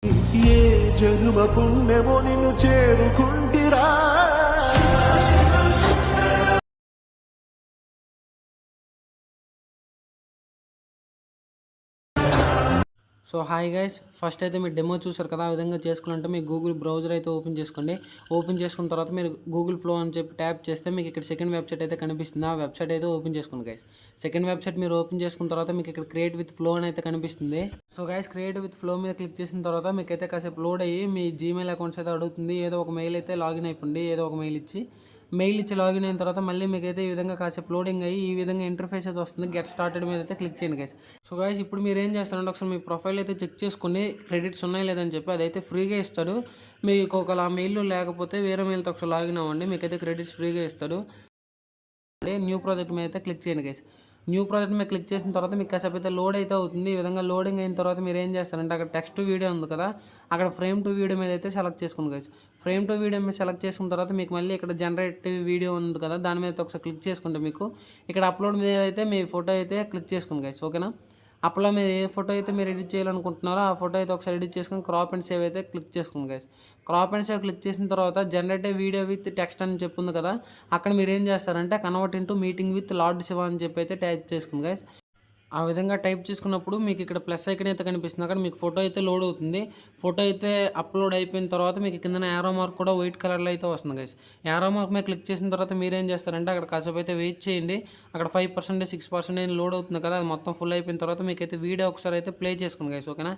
ఏ జన్మ పుణ్యమో నిన్ను చేరుకుంటిరా. సో హాయ్ గైస్, ఫస్ట్ అయితే మీరు డెమో చూసారు కదా. ఆ విధంగా చేసుకోవాలంటే మీకు గూగుల్ బ్రౌజర్ అయితే ఓపెన్ చేసుకోండి. ఓపెన్ చేసుకున్న తర్వాత మీరు గూగుల్ ఫ్లో అని చెప్పి ట్యాప్ చేస్తే మీకు ఇక్కడ సెకండ్ వెబ్సైట్ అయితే కనిపిస్తుంది. ఆ వెబ్సైట్ అయితే ఓపెన్ చేసుకోండి గైస్. సెకండ్ వెబ్సైట్ మీరు ఓపెన్ చేసుకున్న తర్వాత మీకు ఇక్కడ క్రియేట్ విత్ ఫ్లో అని అయితే కనిపిస్తుంది. So guys, create with flow మీద క్లిక్ చేసిన తర్వాత మీకు అయితే కాసేపు లోడ్ అయ్యి మీ జీమెయిల్ అకౌంట్స్ అయితే అడుగుతుంది. ఏదో ఒక మెయిల్ అయితే లాగిన్ అయిపోండి. ఏదో ఒక మెయిల్ ఇచ్చి లాగిన్ అయిన తర్వాత మళ్ళీ మీకైతే ఈ విధంగా కాసేపు లోడింగ్ అయ్యి ఈ విధంగా ఇంటర్ఫేస్ అయితే వస్తుంది. గెట్ స్టార్టెడ్ మీద అయితే క్లిక్ చేయండి గైస్. సో గైస్, ఇప్పుడు మీరు ఏం చేస్తారంటే ఒకసారి మీ ప్రొఫైల్ అయితే చెక్ చేసుకుని క్రెడిట్స్ ఉన్నాయి లేదని చెప్పి అదైతే ఫ్రీగా ఇస్తాడు. మీకు ఒకవేళ ఆ మెయిల్ లేకపోతే వేరే మెయిల్తో ఒకసారి లాగిన్ అవ్వండి, మీకైతే క్రెడిట్స్ ఫ్రీగా ఇస్తాడు. న్యూ ప్రాజెక్ట్ మీద అయితే క్లిక్ చేయండి గైస్. న్యూ ప్రాజెక్ట్ మీద క్లిక్ చేసిన తర్వాత మీకు కాసేపు అయితే లోడ్ అయితే అవుతుంది. ఈ విధంగా లోడింగ్ అయిన తర్వాత మీరు ఏం చేస్తారంటే అక్కడ టెక్స్ట్ టు వీడియో ఉంది కదా, అక్కడ ఫ్రేమ్ టు వీడియో మీద అయితే సెలెక్ట్ చేసుకోండి గైస్. ఫ్రేమ్ టు వీడియో మీద సెలెక్ట్ చేసుకున్న తర్వాత మీకు మళ్ళీ ఇక్కడ జనరేటివ్ వీడియో ఉంది కదా, దాని మీద ఒకసారి క్లిక్ చేసుకుంటే మీకు ఇక్కడ అప్లోడ్ మీద అయితే మీ ఫోటో అయితే క్లిక్ చేసుకోండి గైస్. ఓకేనా. అప్లో మీరు ఏ ఫోటో అయితే మీరు ఎడిట్ చేయాలనుకుంటున్నారో ఆ ఫోటో అయితే ఒకసారి ఎడిట్ చేసుకొని క్రాప్ అండ్ సేవ్ అయితే క్లిక్ చేసుకోండి guys. Crop and save click చేసిన తర్వాత జనరేటివ్ వీడియో విత్ టెక్స్ట్ అని చెప్పింది కదా, అక్కడ మీరు ఏం చేస్తారంటే convert into meeting with lord Shiva అని చెప్పి అయితే టైప్ చేసుకోండి గైస్. ఆ విధంగా టైప్ చేసుకున్నప్పుడు మీకు ఇక్కడ ప్లస్ ఐకన్ అయితే కనిపిస్తుంది. అక్కడ మీకు ఫోటో అయితే లోడ్ అవుతుంది. ఫోటో అయితే అప్లోడ్ అయిపోయిన తర్వాత మీకు కింద యారో మార్క్ కూడా వైట్ కలర్లో అయితే వస్తుంది గైస్. యారో మార్క్ మీద క్లిక్ చేసిన తర్వాత మీరు ఏం చేస్తారంటే అక్కడ కాసేపు అయితే వెయిట్ చేయండి. అక్కడ 5% 6% లోడ్ అవుతుంది కదా, అది మొత్తం ఫుల్ అయిపోయిన తర్వాత మీకైతే వీడియో ఒకసారి అయితే ప్లే చేసుకోండి గైస్. ఓకేనా.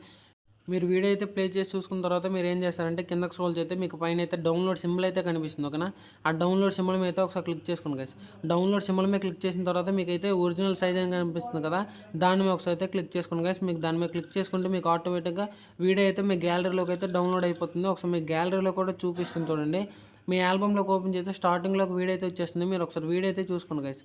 మీరు వీడియో అయితే ప్లే చేసి చూసుకున్న తర్వాత మీరు ఏం చేస్తారంటే కిందకి స్క్రోల్ చేస్తే మీకు పైన అయితే డౌన్లోడ్ సింబల్ అయితే కనిపిస్తుంది. ఓకేనా. ఆ డౌన్లోడ్ సింబల్ మీద అయితే ఒకసారి క్లిక్ చేసుకోండి గైస్. డౌన్లోడ్ సింబల్ మీద క్లిక్ చేసిన తర్వాత మీకు అయితే ఒరిజినల్ సైజ్ అని కనిపిస్తుంది కదా, దాని మీద ఒకసారి అయితే క్లిక్ చేసుకోండి గైస్. మీకు దాని మీద క్లిక్ చేసుకుంటే మీకు ఆటోమేటిక్గా వీడియో అయితే మీ గ్యాలరీలోకి అయితే డౌన్లోడ్ అయిపోతుంది. ఒకసారి మీ గ్యాలరీలో కూడా చూపిస్తుంది చూడండి. మీ ఆల్బమ్లోకి ఓపెన్ చేస్తే స్టార్టింగ్లోకి వీడియో అయితే వచ్చేస్తుంది. మీరు ఒకసారి వీడియో అయితే చూసుకోండి గైస్.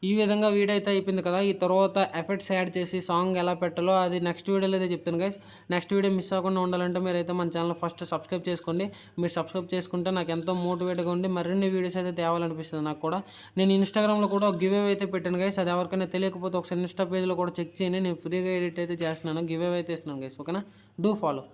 ఈ విధంగా వీడియో అయితే అయిపోయింది కదా. ఈ తర్వాత ఎఫెక్ట్స్ యాడ్ చేసి సాంగ్ ఎలా పెట్టాలో అది నెక్స్ట్ వీడియోలో అయితే చెప్తాను గైస్. నెక్స్ట్ వీడియో మిస్ అవ్వకుండా ఉండాలంటే మీరైతే మన ఛానల్ ఫస్ట్ సబ్స్క్రైబ్ చేసుకోండి. మీరు సబ్స్క్రైబ్ చేసుకుంటే నాకు ఎంతో మోటివేట్గా ఉండి మరిన్ని వీడియోస్ అయితే తేవాలనిపిస్తుంది నాకు కూడా. నేను ఇన్స్టాగ్రామ్లో కూడా గివ్ అవే అయితే పెట్టాను గైస్. అది ఎవరికైనా తెలియకపోతే ఒకసారి ఇన్స్టా పేజ్లో కూడా చెక్ చేయండి. నేను ఫ్రీగా ఎడిట్ అయితే చేస్తున్నాను, గివ్ అవే అయితే ఇస్తున్నాను గైస్. ఓకేనా. Do follow.